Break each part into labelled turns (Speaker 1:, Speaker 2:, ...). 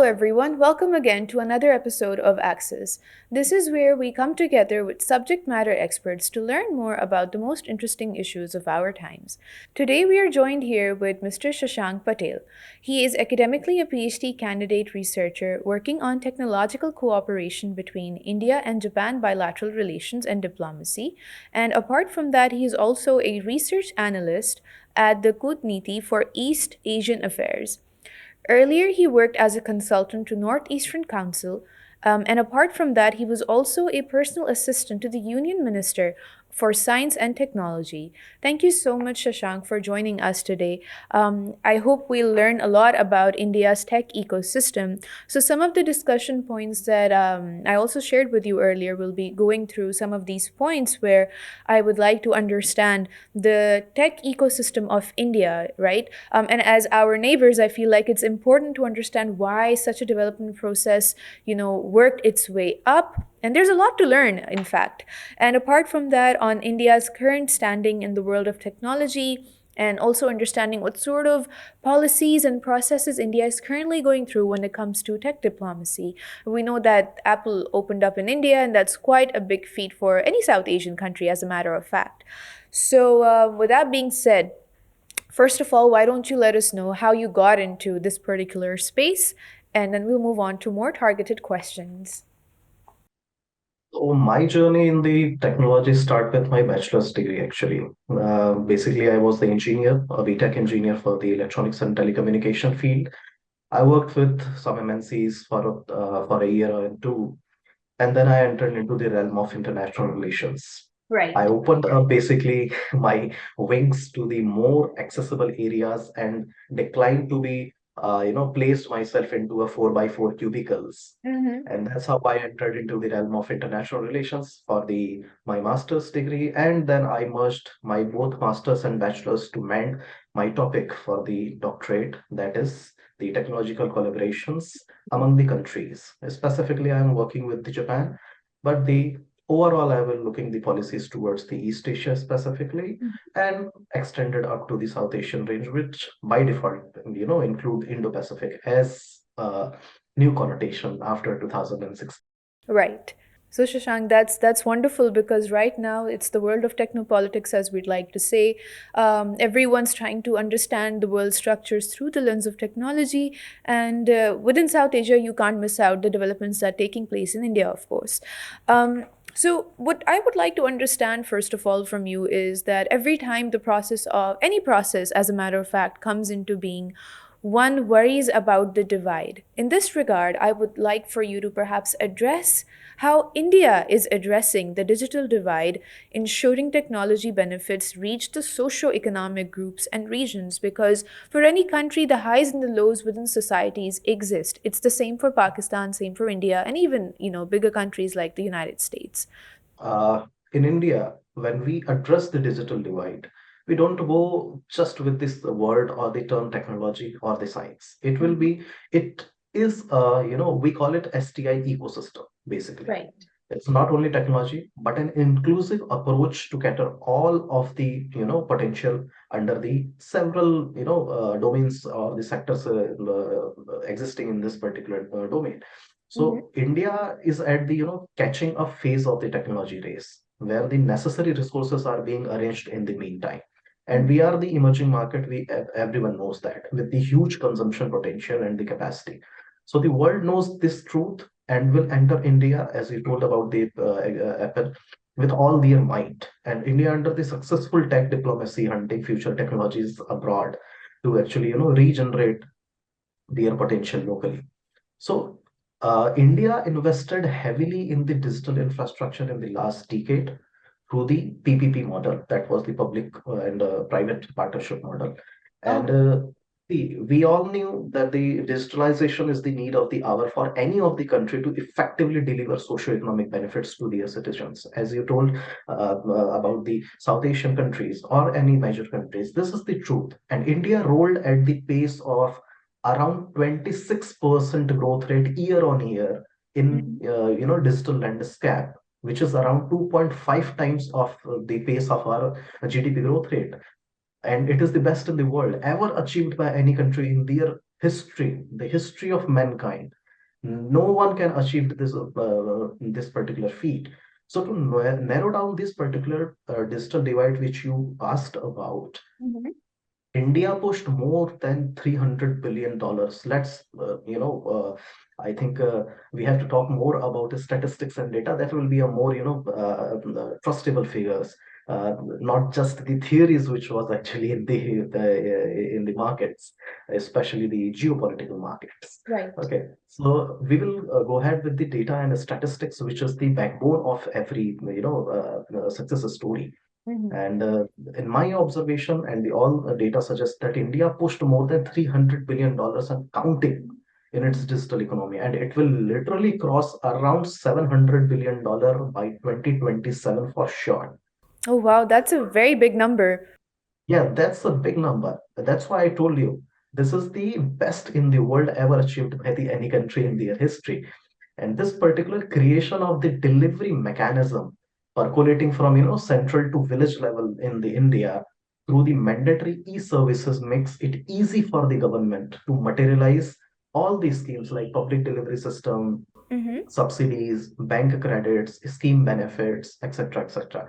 Speaker 1: everyone. Welcome again to another episode of Access. This is where we come together with subject matter experts to learn more about the most interesting issues of our times. Today, we are joined here with Mr. Shashank Patel. He is academically a Ph.D. candidate researcher working on technological cooperation between India and Japan bilateral relations and diplomacy. And apart from that, he is also a research analyst at the Kootneeti for East Asian Affairs. Earlier, he worked as a consultant to Northeastern Council, and apart from that, he was also a personal assistant to the Union Minister for Science and Technology. Thank you so much, Shashank, for joining us today. I hope we'll learn a lot about India's tech ecosystem. So, some of the discussion points that I also shared with you earlier will be going through some of these points where I would like to understand the tech ecosystem of India, right? And as our neighbors, I feel like it's important to understand why such a development process, worked its way up. And there's a lot to learn, in fact. And apart from that, on India's current standing in the world of technology, and also understanding what sort of policies and processes India is currently going through when it comes to tech diplomacy. We know that Apple opened up in India, and that's quite a big feat for any South Asian country, as a matter of fact. So, with that being said, first of all, why don't you let us know how you got into this particular space, and then we'll move on to more targeted questions.
Speaker 2: So my journey in the technology start with my bachelor's degree actually. Basically, I was the engineer, a BTech engineer for the electronics and telecommunication field. I worked with some MNCs for a year or two, and then I entered into the realm of international relations. I
Speaker 1: Right.
Speaker 2: opened up basically my wings to the more accessible areas and declined to be, placed myself into a 4 by 4 cubicles.
Speaker 1: Mm-hmm.
Speaker 2: And that's how I entered into the realm of international relations for the my master's degree. And then I merged my both master's and bachelor's to mend my topic for the doctorate, that is the technological collaborations among the countries. Specifically, I'm working with the Japan, but the overall I will looking the policies towards the East Asia specifically and extended up to the South Asian range, which by default, include Indo-Pacific as new connotation after 2006.
Speaker 1: Right. So Shashank, that's wonderful because right now it's the world of technopolitics, as we'd like to say. Everyone's trying to understand the world structures through the lens of technology, and within South Asia, you can't miss out the developments that are taking place in India, of course. So, what I would like to understand, first of all, from you is that every time the process of any process, as a matter of fact, comes into being, one worries about the divide. In this regard, I would like for you to perhaps address how India is addressing the digital divide, ensuring technology benefits reach the socio-economic groups and regions. Because for any country, the highs and the lows within societies exist. It's the same for Pakistan, same for India, and even bigger countries like the United States.
Speaker 2: In India, when we address the digital divide, we don't go just with this word or the term technology or the science. It is, we call it STI ecosystem, basically.
Speaker 1: Right.
Speaker 2: It's not only technology, but an inclusive approach to cater all of the, potential under the several, domains or the sectors existing in this particular domain.
Speaker 1: Mm-hmm.
Speaker 2: So India is at the catching up phase of the technology race, where the necessary resources are being arranged in the meantime. And we are the emerging market. Everyone knows that with the huge consumption potential and the capacity. So the world knows this truth and will enter India, as you told about the Apple, with all their might. And India, under the successful tech diplomacy, hunting future technologies abroad to actually regenerate their potential locally. So, India invested heavily in the digital infrastructure in the last decade through the PPP model, that was the public and private partnership model. And
Speaker 1: Oh.
Speaker 2: we all knew that the digitalization is the need of the hour for any of the country to effectively deliver socio-economic benefits to their citizens. As you told about the South Asian countries or any major countries, this is the truth. And India rolled at the pace of around 26% growth rate year on year in
Speaker 1: Mhm.
Speaker 2: digital landscape, which is around 2.5 times of the pace of our GDP growth rate. And it is the best in the world ever achieved by any country in their the history of mankind. No one can achieve this particular feat. So to narrow down this particular digital divide which you asked about,
Speaker 1: Mm-hmm.
Speaker 2: India pushed more than $300 billion. I think we have to talk more about the statistics and data. That will be a more, trustable figures, not just the theories which was actually in the markets, especially the geopolitical markets.
Speaker 1: Right.
Speaker 2: Okay, so we will go ahead with the data and the statistics, which is the backbone of every, success story.
Speaker 1: Mm-hmm.
Speaker 2: And in my observation, and the all data suggests that India pushed more than $300 billion and counting in its digital economy, and it will literally cross around $700 billion by 2027 for sure.
Speaker 1: Oh, wow, that's a very big number.
Speaker 2: Yeah, that's a big number. That's why I told you this is the best in the world ever achieved by any country in their history. And this particular creation of the delivery mechanism percolating from central to village level in the India through the mandatory e-services makes it easy for the government to materialize all these schemes like public delivery system,
Speaker 1: Mm-hmm.
Speaker 2: subsidies, bank credits, scheme benefits, etc., etc.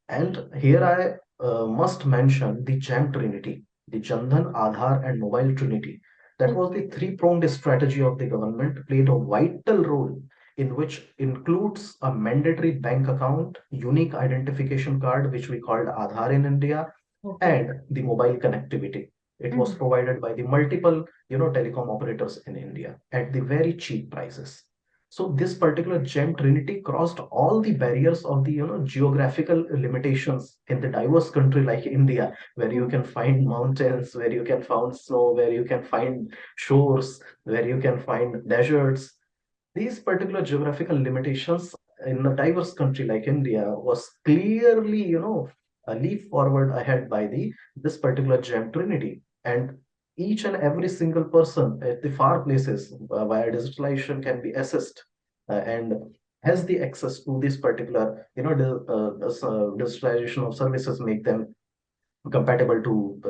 Speaker 2: And here I must mention the JAM Trinity, the Jandhan, Aadhaar, and Mobile Trinity. That was the three-pronged strategy of the government, played a vital role in which includes a mandatory bank account, unique identification card, which we called Aadhaar in India,
Speaker 1: Okay.
Speaker 2: and the mobile connectivity. It was
Speaker 1: Mm-hmm.
Speaker 2: provided by the multiple, telecom operators in India at the very cheap prices. So this particular gem Trinity crossed all the barriers of the geographical limitations in the diverse country like India, where you can find mountains, where you can find snow, where you can find shores, where you can find deserts. These particular geographical limitations in a diverse country like India was clearly, a leap forward ahead by the this particular gem Trinity. And each and every single person at the far places via digitalization can be assessed and has the access to this particular, digitalization of services make them compatible to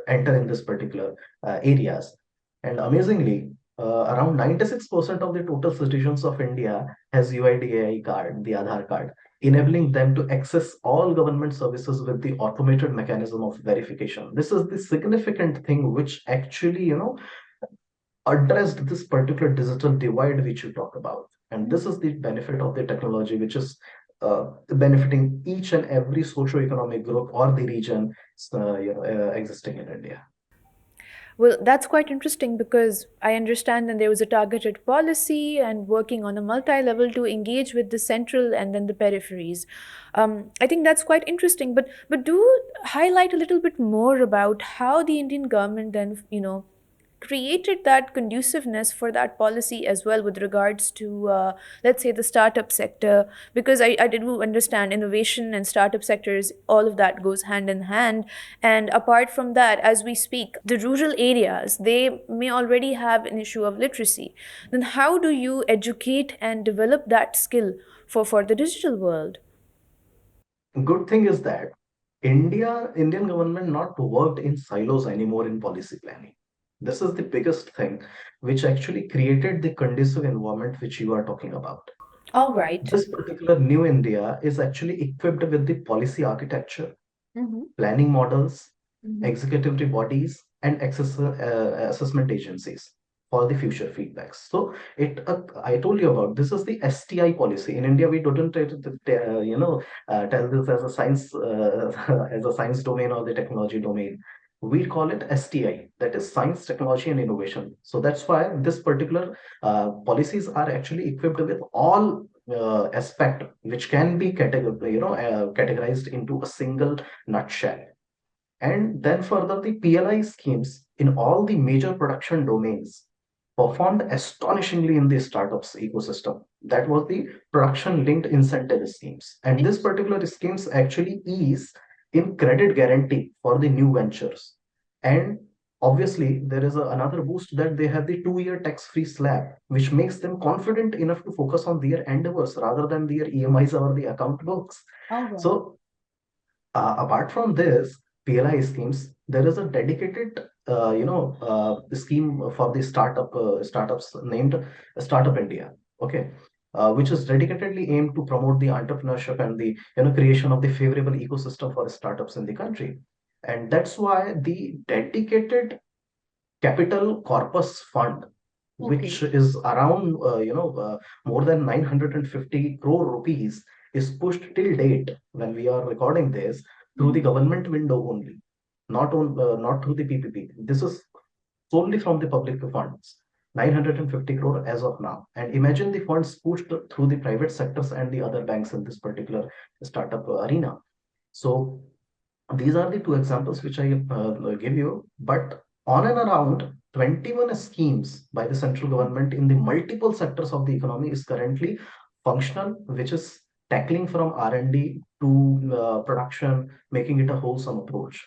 Speaker 2: enter in this particular areas. And amazingly, around 96% of the total citizens of India has UIDAI card, the Aadhaar card, enabling them to access all government services with the automated mechanism of verification. This is the significant thing which actually addressed this particular digital divide which you talk about. And this is the benefit of the technology, which is benefiting each and every socio-economic group or the region existing in India.
Speaker 1: Well, that's quite interesting because I understand that there was a targeted policy and working on a multi level to engage with the central and then the peripheries. I think that's quite interesting. But do highlight a little bit more about how the Indian government then, created that conduciveness for that policy as well with regards to, let's say, the startup sector, because I do understand innovation and startup sectors, all of that goes hand in hand. And apart from that, as we speak, the rural areas, they may already have an issue of literacy. Then how do you educate and develop that skill for the digital world?
Speaker 2: Good thing is that Indian government not worked in silos anymore in policy planning. This is the biggest thing which actually created the conducive environment which you are talking about.
Speaker 1: All right.
Speaker 2: This particular new India is actually equipped with the policy architecture,
Speaker 1: Mm-hmm.
Speaker 2: planning models,
Speaker 1: Mm-hmm.
Speaker 2: executive bodies, and assessment agencies for the future feedbacks. So I told you about this is the STI policy in India. We don't tell this as a science as a science domain or the technology domain. We call it STI, that is science, technology, and innovation. So that's why this particular policies are actually equipped with all aspect which can be categorized into a single nutshell. And then further, the PLI schemes in all the major production domains performed astonishingly in the startups ecosystem. That was the production linked incentive schemes. And this particular schemes actually ease in credit guarantee for the new ventures. And obviously, there is another boost that they have the 2 year tax free slab, which makes them confident enough to focus on their endeavors rather than their EMIs or the account books.
Speaker 1: All right.
Speaker 2: So apart from this, PLI schemes, there is a dedicated scheme for the startups named Startup India. Okay. Which is dedicatedly aimed to promote the entrepreneurship and the creation of the favorable ecosystem for startups in the country. And that's why the dedicated capital corpus fund, which
Speaker 1: Okay.
Speaker 2: is around more than 950 crore rupees, is pushed till date when we are recording this through the
Speaker 1: Mhm.
Speaker 2: government window only, not through the PPP. This is solely from the public funds. 950 crore as of now. And imagine the funds pushed through the private sectors and the other banks in this particular startup arena. So these are the two examples which I give you. But on and around 21 schemes by the central government in the multiple sectors of the economy is currently functional, which is tackling from R&D to production, making it a wholesome approach.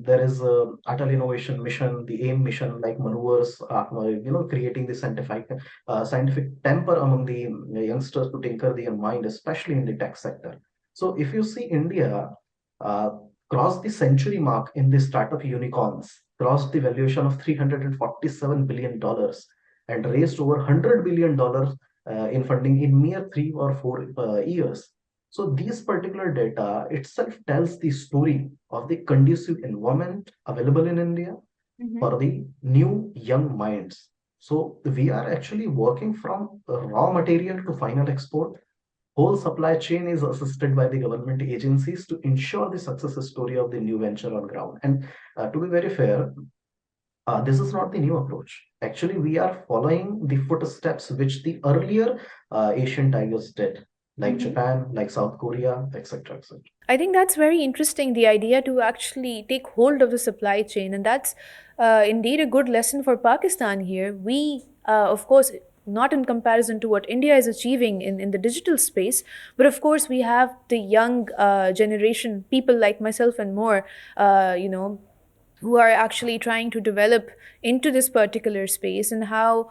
Speaker 2: There is a Atal Innovation Mission, the AIM mission, like maneuvers, creating the scientific temper among the youngsters to tinker their mind, especially in the tech sector. So if you see India uh, crossed the century mark in the startup unicorns, crossed the valuation of $347 billion dollars, and raised over $100 billion in funding in mere 3 or 4 years. So these particular data itself tells the story of the conducive environment available in India
Speaker 1: Mhm.
Speaker 2: for the new young minds. So we are actually working from raw material to final export. Whole supply chain is assisted by the government agencies to ensure the success story of the new venture on ground. And to be very fair, this is not the new approach. Actually, we are following the footsteps which the earlier Asian tigers did, like
Speaker 1: Mhm.
Speaker 2: Japan, like South Korea, etc., etc.
Speaker 1: I think that's very interesting, the idea to actually take hold of the supply chain. And that's indeed a good lesson for Pakistan here. We, of course, not in comparison to what India is achieving in the digital space, but of course, we have the young generation, people like myself and more, you know, who are actually trying to develop into this particular space, and how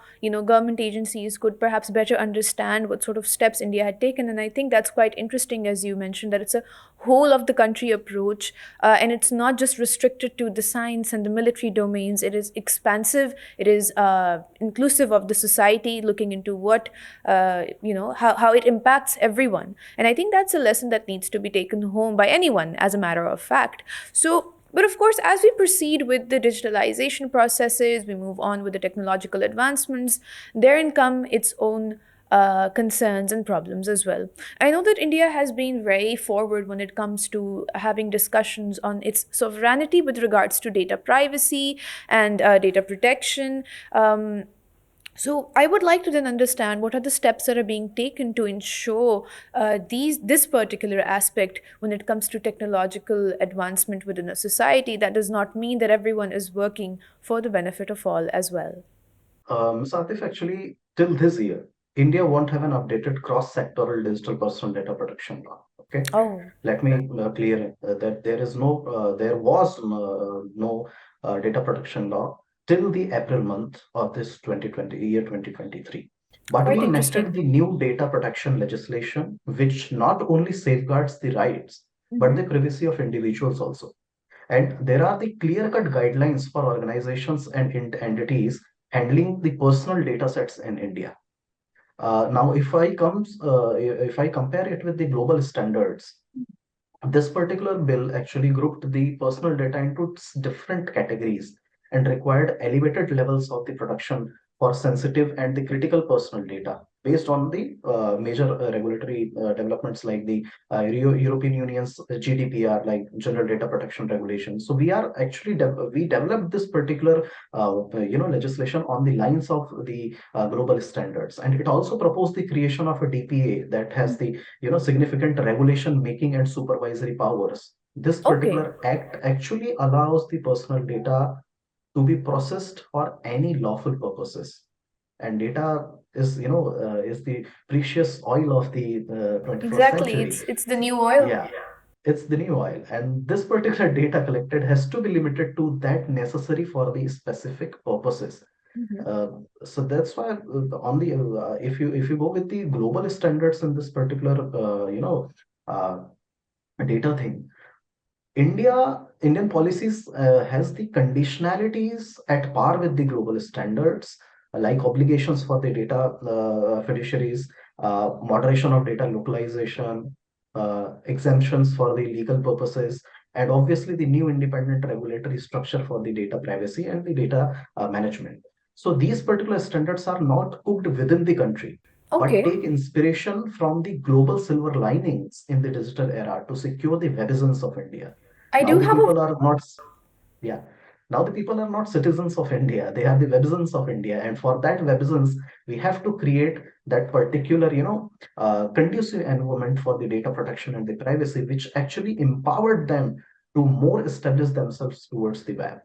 Speaker 1: government agencies could perhaps better understand what sort of steps India had taken. And I think that's quite interesting, as you mentioned, that it's a whole of the country approach, and it's not just restricted to the science and the military domains. It is expansive, it is inclusive of the society, looking into what how it impacts everyone. And I think that's a lesson that needs to be taken home by anyone, as a matter of fact. So, but of course, as we proceed with the digitalization processes, we move on with the technological advancements, therein come its own concerns and problems as well. I know that India has been very forward when it comes to having discussions on its sovereignty with regards to data privacy and data protection. So I would like to then understand what are the steps that are being taken to ensure this particular aspect when it comes to technological advancement within a society. That does not mean that everyone is working for the benefit of all as well.
Speaker 2: Satif, actually, till this year, India won't have an updated cross-sectoral digital personal data protection law. Okay,
Speaker 1: Oh,
Speaker 2: let me clear that there was no data protection law till the April month of this 2020 year 2023. But
Speaker 1: quite
Speaker 2: we
Speaker 1: interesting.
Speaker 2: enacted the new data protection legislation, which not only safeguards the rights but
Speaker 1: Mm-hmm.
Speaker 2: the privacy of individuals also. And there are the clear-cut guidelines for organizations and entities handling the personal data sets in India. Now, if I compare it with the global standards, this particular bill actually grouped the personal data into different categories and required elevated levels of the protection for sensitive and the critical personal data based on the major regulatory developments like the European Union's GDPR, like General Data Protection Regulation. So we are actually we developed this particular legislation on the lines of the global standards, and it also proposed the creation of a DPA that has the significant regulation making and supervisory powers. This
Speaker 1: Okay.
Speaker 2: particular act actually allows the personal data to be processed for any lawful purposes. And data is the precious oil of the 21st
Speaker 1: Exactly.
Speaker 2: century.
Speaker 1: It's the new oil.
Speaker 2: Yeah, it's the new oil, and this particular data collected has to be limited to that necessary for the specific purposes.
Speaker 1: Mhm.
Speaker 2: uh, so that's why on the if you go with the global standards in this particular uh, data thing, India Indian policies has the conditionalities at par with the global standards, like obligations for the data fiduciaries, moderation of data localization, exemptions for the legal purposes, and obviously the new independent regulatory structure for the data privacy and the data management. So these particular standards are not cooked within the country, but
Speaker 1: Okay.
Speaker 2: take inspiration from the global silver linings in the digital era to secure the citizens of India.
Speaker 1: I
Speaker 2: Now
Speaker 1: do
Speaker 2: the
Speaker 1: have a
Speaker 2: people are not, yeah. Now the people are not citizens of India. They are the citizens of India, and for that citizens, we have to create that particular, conducive environment for the data protection and the privacy, which actually empowered them to more establish themselves towards the web.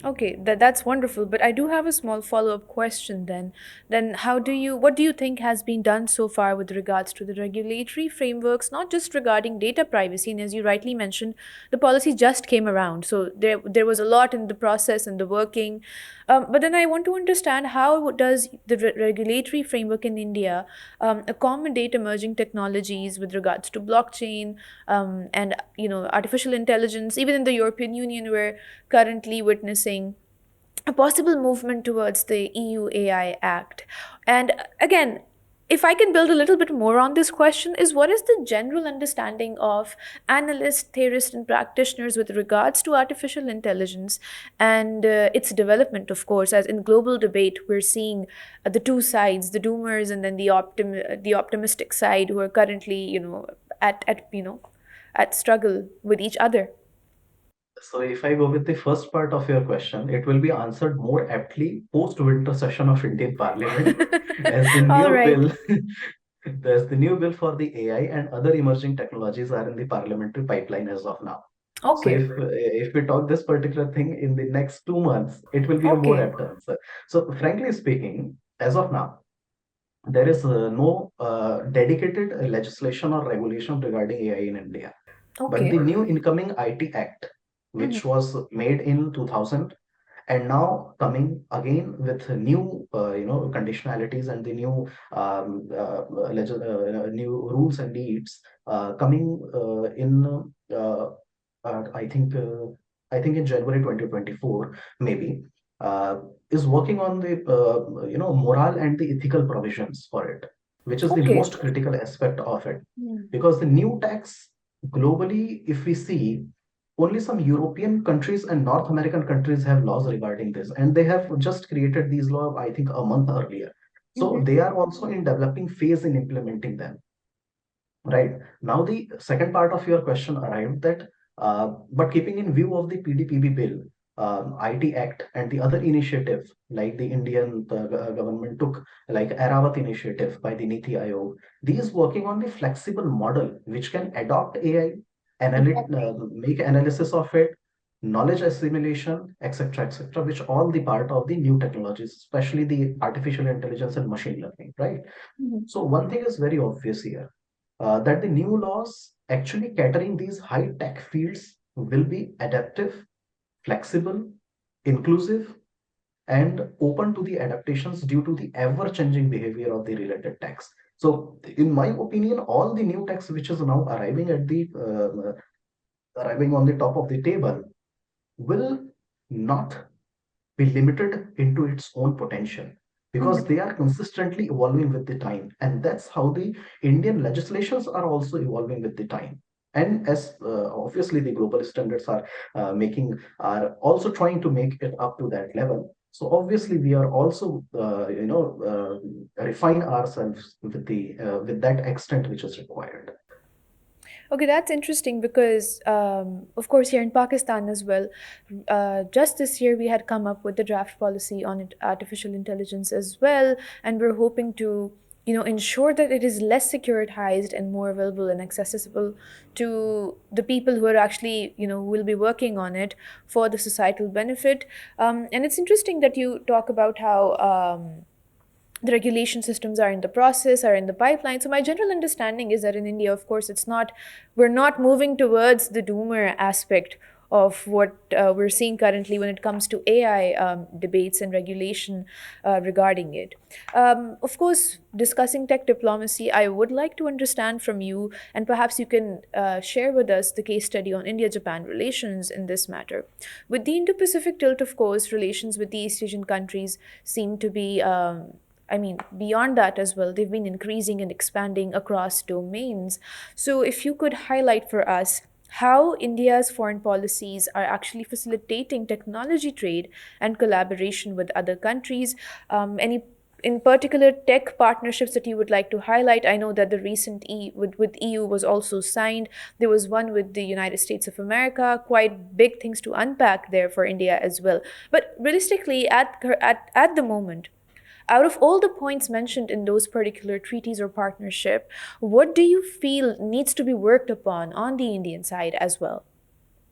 Speaker 1: Okay, that's wonderful. But I do have a small follow-up question then. Then what do you think has been done so far with regards to the regulatory frameworks, not just regarding data privacy, and as you rightly mentioned, the policy just came around. So there was a lot in the process and the working. But then I want to understand, how does the regulatory framework in India accommodate emerging technologies with regards to blockchain, and artificial intelligence. Even in the European Union, we're currently witnessing a possible movement towards the EU AI Act. And again, if I can build a little bit more on this question, is what is the general understanding of analysts, theorists, and practitioners with regards to artificial intelligence and its development? Of course, as in global debate, we're seeing the two sides, the doomers and then the optimistic side, who are currently, at struggle with each other.
Speaker 2: So if I go with the first part of your question, it will be answered more aptly post-winter session of Indian Parliament as the
Speaker 1: All
Speaker 2: new
Speaker 1: right.
Speaker 2: bill, there's the new bill for the AI and other emerging technologies are in the parliamentary pipeline as of now. So
Speaker 1: Okay.
Speaker 2: if we talk this particular thing in the next 2 months, it will be a more
Speaker 1: Okay.
Speaker 2: apt answer. So frankly speaking, as of now, there is no dedicated legislation or regulation regarding AI in India. But
Speaker 1: Okay.
Speaker 2: the new incoming IT Act,
Speaker 1: Mhm.
Speaker 2: which was made in 2000, and now coming again with new conditionalities and the new new rules and needs coming in I think in January 2024 maybe, uh, is working on the moral and the ethical provisions for it, which is the
Speaker 1: Okay.
Speaker 2: most critical aspect of it,
Speaker 1: Hmm.
Speaker 2: because the new tax globally, if we see, only some European countries and North American countries have laws regarding this, and they have just created these laws, I think, a month earlier. So
Speaker 1: Mhm.
Speaker 2: they are also in developing phase in implementing them. Right. Now, the second part of your question arrived that, but keeping in view of the PDPB bill, IT Act, and the other initiative, like the Indian government took, like Aravat initiative by the Niti Aayog, these working on the flexible model which can adopt AI,
Speaker 1: Exactly.
Speaker 2: make analysis of it, knowledge assimilation, etc., which all the part of the new technologies, especially the artificial intelligence and machine learning, right?
Speaker 1: Mhm.
Speaker 2: So one thing is very obvious here, that the new laws actually catering these high tech fields will be adaptive, flexible, inclusive, and open to the adaptations due to the ever changing behavior of the related techs. So, in my opinion, all the new techs which is now arriving at the arriving on the top of the table will not be limited into its own potential, because
Speaker 1: Mhm.
Speaker 2: they are consistently evolving with the time, and that's how the Indian legislations are also evolving with the time. And as obviously the global standards are also trying to make it up to that level, so obviously we are also refine ourselves with that extent which is required.
Speaker 1: Okay, that's interesting because, of course, here in Pakistan as well, just this year we had come up with the draft policy on artificial intelligence as well, and we're hoping to, ensure that it is less securitized and more available and accessible to the people who are actually, will be working on it for the societal benefit. And it's interesting that you talk about how. The regulation systems are in the process, are in the pipeline. So my general understanding is that in India, of course, we're not moving towards the doomer aspect of what we're seeing currently when it comes to AI debates and regulation regarding it. Of course, discussing tech diplomacy, I would like to understand from you, and perhaps you can share with us the case study on India Japan relations in this matter. With the Indo Pacific tilt, of course, relations with the East Asian countries seem to be. Beyond that as well, they've been increasing and expanding across domains. So, if you could highlight for us how India's foreign policies are actually facilitating technology trade and collaboration with other countries. Any in particular tech partnerships that you would like to highlight? I know that the recent with EU was also signed. There was one with the United States of America. Quite big things to unpack there for India as well. But realistically, at the moment, out of all the points mentioned in those particular treaties or partnership, what do you feel needs to be worked upon on the Indian side as well?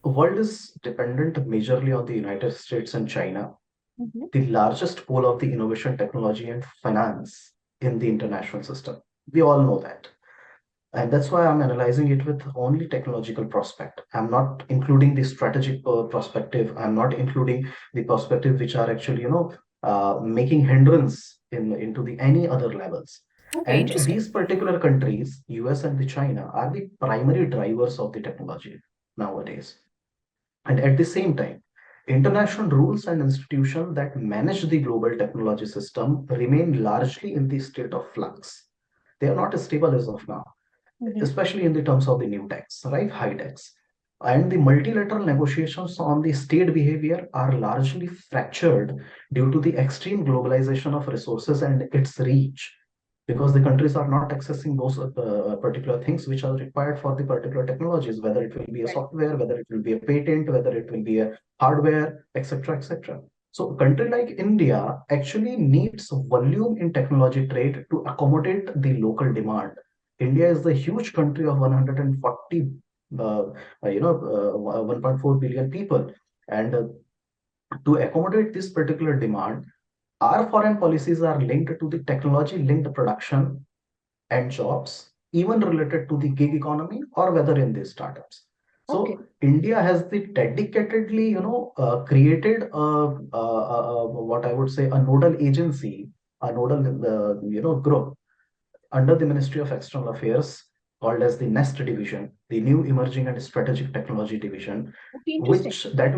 Speaker 2: The world is dependent majorly on the United States and China,
Speaker 1: Mhm.
Speaker 2: the largest pool of the innovation, technology, and finance in the international system. We all know that. And that's why I'm analyzing it with only technological prospect. I'm not including the strategic perspective. I'm not including the perspective which are actually, making hindrance into the any other levels.
Speaker 1: Okay,
Speaker 2: And
Speaker 1: interesting.
Speaker 2: these particular countries, US and the China, are the primary drivers of the technology nowadays. And at the same time, international rules and institutions that manage the global technology system remain largely in the state of flux. They are not stable as of now,
Speaker 1: Mhm.
Speaker 2: especially in the terms of the new tax, right? High tax. And the multilateral negotiations on the state behavior are largely fractured due to the extreme globalization of resources and its reach, because the countries are not accessing those particular things which are required for the particular technologies, whether it will be a
Speaker 1: Right.
Speaker 2: software, whether it will be a patent, whether it will be a hardware, etc., etc. So a country like India actually needs volume in technology trade to accommodate the local demand. India is the huge country of 140, 1.4 billion people. And to accommodate this particular demand, our foreign policies are linked to the technology linked production and jobs, even related to the gig economy or whether in these startups.
Speaker 1: Okay.
Speaker 2: So India has the dedicatedly, created what I would say a nodal agency, a nodal, group under the Ministry of External Affairs called as the NEST division, the New Emerging and Strategic Technology Division,
Speaker 1: Okay, interesting.
Speaker 2: which that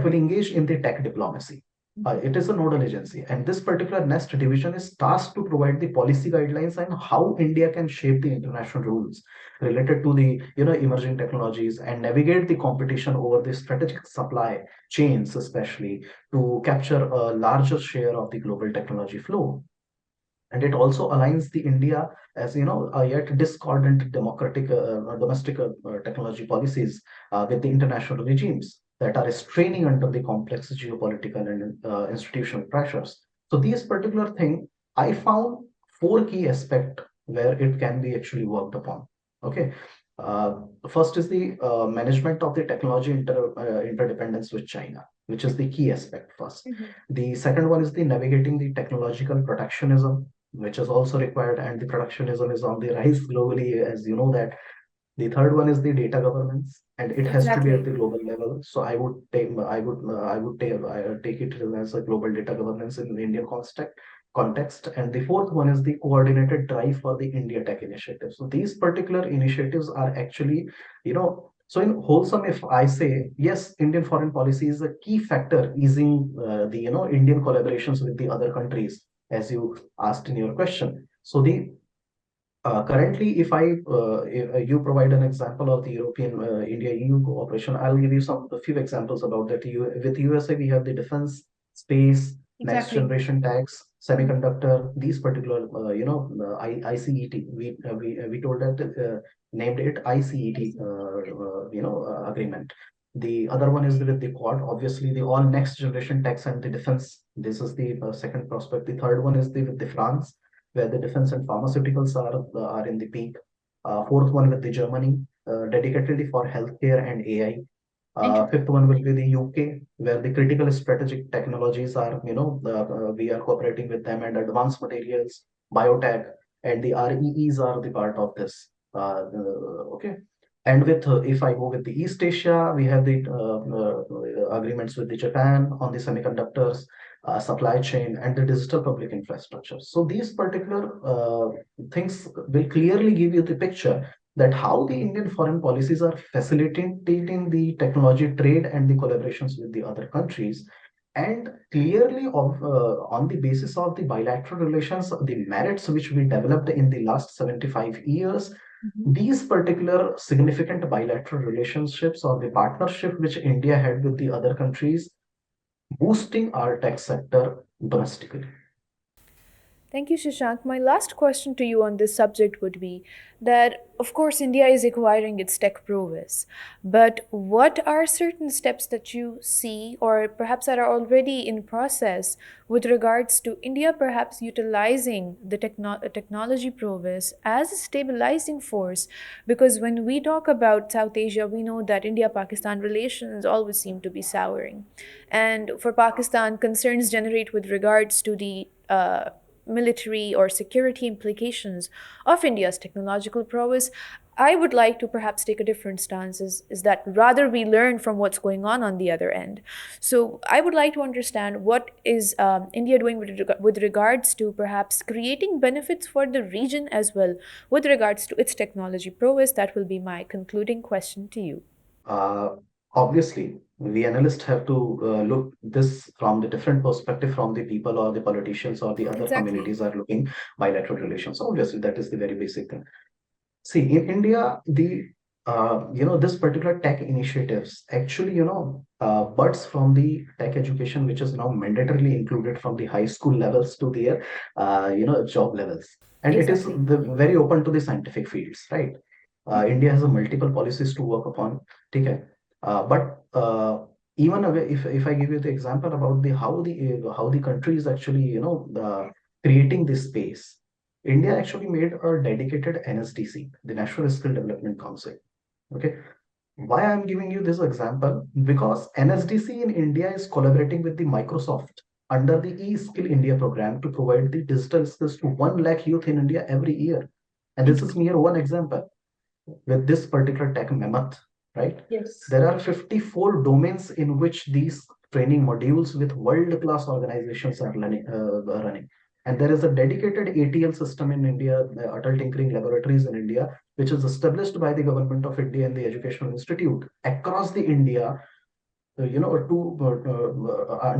Speaker 2: will engage in the tech diplomacy.
Speaker 1: Mhm.
Speaker 2: It is a nodal agency, and this particular NEST division is tasked to provide the policy guidelines and how India can shape the international rules related to the emerging technologies and navigate the competition over the strategic supply chains, especially to capture a larger share of the global technology flow. And it also aligns the India as yet discordant democratic domestic technology policies with the international regimes that are straining under the complex geopolitical and institutional pressures. So these particular thing, I found four key aspects where it can be actually worked upon. Okay. First is the management of the technology interdependence with China, which is the key aspect first.
Speaker 1: Mhm.
Speaker 2: The second one is the navigating the technological protectionism, which is also required, and the protectionism is on the rise globally, as you know that. The third one is the data governance, and it has to be at
Speaker 1: Exactly.
Speaker 2: the global level. So I take it as a global data governance in the Indian context. And the fourth one is the coordinated drive for the India Tech Initiative. So these particular initiatives are actually, so in wholesome, if I say yes, Indian foreign policy is a key factor easing the Indian collaborations with the other countries, as you asked in your question. So the currently, if you provide an example of the European India EU cooperation, I'll give you a few examples about that. With USA, we have the defense, space, next
Speaker 1: Exactly.
Speaker 2: generation tax,
Speaker 1: Mhm.
Speaker 2: semiconductor. These particular, ICET. We told that named it
Speaker 1: I
Speaker 2: ICET,
Speaker 1: see.
Speaker 2: agreement. The other one is with the Quad, obviously the all next generation tax and the defense. This is the second prospect. The third one is the with the France, where the defense and pharmaceuticals are in the peak. Fourth one with the Germany, dedicatedly for healthcare and AI. Fifth
Speaker 1: Interesting.
Speaker 2: one will be the UK, where the critical strategic technologies are, we are cooperating with them, and advanced materials, biotech, and the REEs are the part of this. Okay. And with if I go with the East Asia, we have the agreements with the Japan on the semiconductors supply chain and the digital public infrastructure. So these particular things will clearly give you the picture that how the Indian foreign policies are facilitating the technology trade and the collaborations with the other countries. And clearly, on the basis of the bilateral relations, the merits which we developed in the last 75 years,
Speaker 1: Mhm.
Speaker 2: these particular significant bilateral relationships or the partnership which India had with the other countries, boosting our tech sector domestically.
Speaker 1: Thank you, Shashank. My last question to you on this subject would be that, of course, India is acquiring its tech prowess. But what are certain steps that you see, or perhaps that are already in process, with regards to India perhaps utilizing the technology prowess as a stabilizing force? Because when we talk about South Asia, we know that India Pakistan relations always seem to be souring. And for Pakistan, concerns generate with regards to the military or security implications of India's technological prowess. I would like to perhaps take a different stance, is that rather we learn from what's going on the other end. So I would like to understand what is India doing with regards to perhaps creating benefits for the region as well with regards to its technology prowess. That will be my concluding question to you.
Speaker 2: Uh, Obviously, we analysts have to look this from the different perspective from the people or the politicians or the other
Speaker 1: Exactly.
Speaker 2: communities are looking bilateral relations. Obviously, that is the very basic thing. See, in India, the this particular tech initiatives actually buds from the tech education, which is now mandatorily included from the high school levels to their job levels, and it is
Speaker 1: Exactly.
Speaker 2: very open to the scientific fields, right?
Speaker 1: Mhm.
Speaker 2: India has a multiple policies to work upon. Okay, but even if I give you the example about the how the country is actually creating this space. India actually made a dedicated NSDC, the National Skill Development Council. Okay, why I'm giving you this example? Because NSDC in India is collaborating with the Microsoft under the e-Skill India program to provide the digital skills to 1 lakh youth in India every year. And this is mere one example with this particular tech mammoth, right?
Speaker 1: Yes.
Speaker 2: There are 54 domains in which these training modules with world-class organizations are running. And there is a dedicated ATL system in India, the Adult Tinkering Laboratories in India, which is established by the government of India and the Educational Institute across the India, under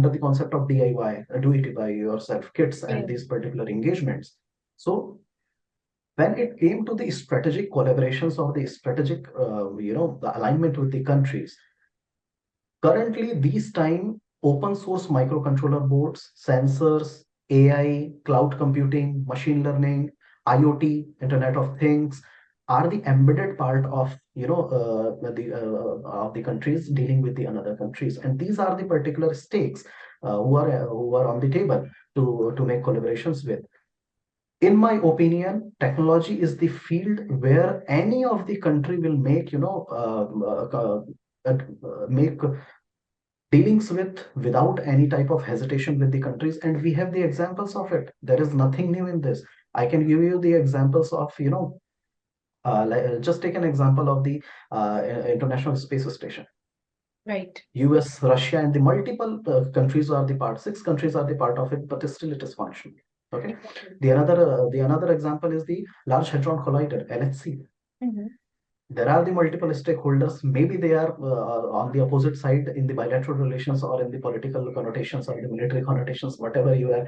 Speaker 2: the concept of DIY, do it by yourself kits and
Speaker 1: Yeah.
Speaker 2: these particular engagements. So when it came to the strategic collaborations or the strategic the alignment with the countries, currently these time open source microcontroller boards, sensors, AI, cloud computing, machine learning, IoT, Internet of Things are the embedded part of of the countries dealing with the another countries, and these are the particular stakes who are on the table to make collaborations with. In my opinion, technology is the field where any of the country will make make dealings with without any type of hesitation with the countries, and we have the examples of it. There is nothing new in this. I can give you the examples of just take an example of the International Space Station.
Speaker 1: Right.
Speaker 2: US, Russia, and the multiple countries are the part. 6 countries are the part of it, but still it is functional. Okay.
Speaker 1: Exactly.
Speaker 2: The another example is the Large Hadron Collider (LHC).
Speaker 1: Mhm.
Speaker 2: There are the multiple stakeholders. Maybe they are on the opposite side in the bilateral relations or in the political connotations or the military connotations, whatever you are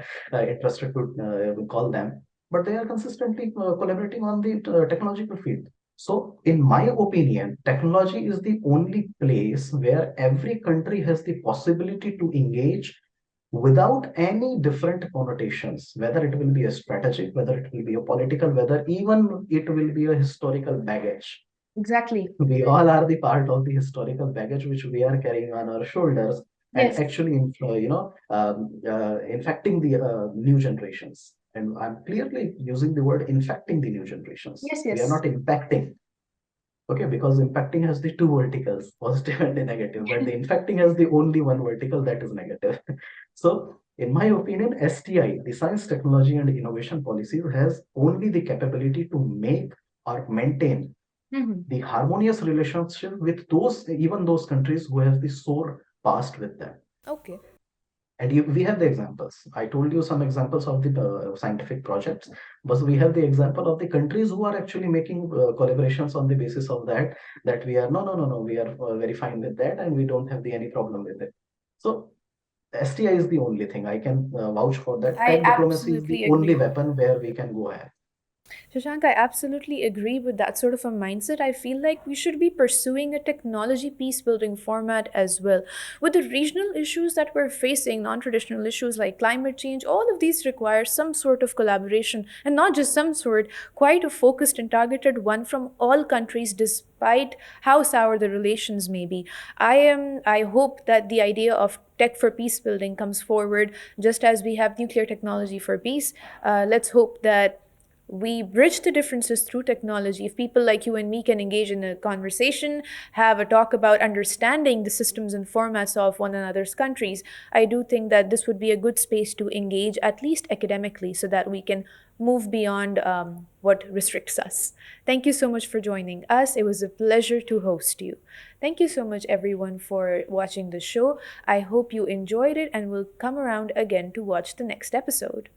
Speaker 2: interested to call them. But they are consistently collaborating on the technological field. So, in my opinion, technology is the only place where every country has the possibility to engage without any different connotations, whether it will be a strategic, whether it will be a political, whether even it will be a historical baggage.
Speaker 1: Exactly.
Speaker 2: We all are the part of the historical baggage which we are carrying on our shoulders and
Speaker 1: Yes.
Speaker 2: actually infecting the new generations. And I'm clearly using the word infecting the new generations.
Speaker 1: Yes,
Speaker 2: We are
Speaker 1: yes.
Speaker 2: not impacting. Okay, because impacting has the two verticals, positive and the negative, but the infecting has the only one vertical, that is negative. So, in my opinion, STI, the Science, Technology, and Innovation Policy, has only the capability to make or maintain
Speaker 1: Mhm.
Speaker 2: the harmonious relationship with those, even those countries who have the sore past with them.
Speaker 1: Okay.
Speaker 2: And we have the examples. I told you some examples of the scientific projects, but we have the example of the countries who are actually making collaborations on the basis of that, that we are, no, no, no, no, we are very fine with that, and we don't have any problem with it. So STI is the only thing I can vouch for, that
Speaker 1: I
Speaker 2: tech diplomacy is the
Speaker 1: absolutely
Speaker 2: only
Speaker 1: agree.
Speaker 2: weapon where we can go ahead.
Speaker 1: Shashank, I absolutely agree with that sort of a mindset. I feel like we should be pursuing a technology peace building format as well. With the regional issues that we're facing, non traditional issues like climate change, all of these require some sort of collaboration, and not just some sort, quite a focused and targeted one from all countries, despite how sour the relations may be. I hope that the idea of tech for peace building comes forward just as we have nuclear technology for peace. Let's hope that we bridge the differences through technology. If people like you and me can engage in a conversation, have a talk about understanding the systems and formats of one another's countries, I do think that this would be a good space to engage, at least academically, so that we can move beyond what restricts us. Thank you so much for joining us. It was a pleasure to host you. Thank you so much, everyone, for watching the show. I hope you enjoyed it and will come around again to watch the next episode.